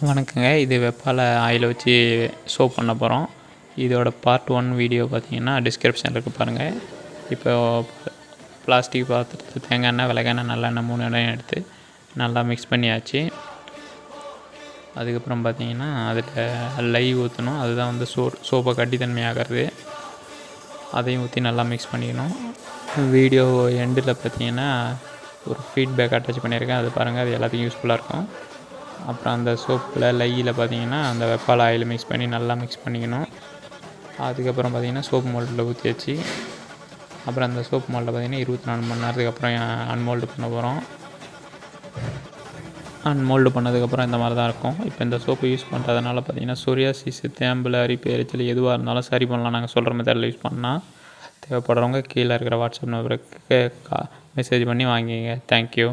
வணக்கங்க. இது வெப்பால ஆயில வச்சு சோப் பண்ண போகிறோம். இதோட பார்ட் 1 வீடியோ பார்த்தீங்கன்னா டிஸ்கிரிப்ஷனில் இருக்குது பாருங்கள். இப்போ பிளாஸ்டிக் பாத்திரத்தில் தேங்காய் எண்ணெய், விளக்கெண்ணெய், நல்லெண்ணெய் 3 எண்ணெயும் எடுத்து நல்லா மிக்ஸ் பண்ணியாச்சு. அதுக்கப்புறம் பார்த்தீங்கன்னா அதில் லை ஊற்றணும். அதுதான் வந்து சோப்பை கட்டித்தன்மையாகிறது. அதையும் ஊற்றி நல்லா மிக்ஸ் பண்ணிக்கணும். வீடியோ எண்டில் பார்த்தீங்கன்னா ஒரு ஃபீட்பேக் அட்டாச் பண்ணியிருக்கேன், அது பாருங்கள். அது எல்லாத்துக்கும் யூஸ்ஃபுல்லாக இருக்கும். அப்புறம் அந்த சோப்பில் லையில் பார்த்தீங்கன்னா அந்த வெப்பால் ஆயில் மிக்ஸ் பண்ணி நல்லா மிக்ஸ் பண்ணிக்கணும். அதுக்கப்புறம் பார்த்திங்கன்னா சோப் மோல்டில் ஊற்றி வச்சு அப்புறம் அந்த சோப் மோல்டில் பார்த்திங்கன்னா 24 மணி நேரத்துக்கு அப்புறம் அன்மோல்டு பண்ண போகிறோம். அன்மோல்டு பண்ணதுக்கப்புறம் இந்த மாதிரி தான் இருக்கும். இப்போ இந்த சோப்பு யூஸ் பண்ணுறதுனால பார்த்திங்கன்னா சொரியாசிஸ், தேம்பல், அரிப்பு, எரிச்சல் எதுவாக இருந்தாலும் சரி பண்ணலாம். நாங்கள் சொல்கிற மெத்தடில் யூஸ் பண்ணால் தேவைப்படுறவங்க கீழே இருக்கிற வாட்ஸ்அப் நம்பருக்கு மெசேஜ் பண்ணி வாங்கிங்க. தேங்க்யூ.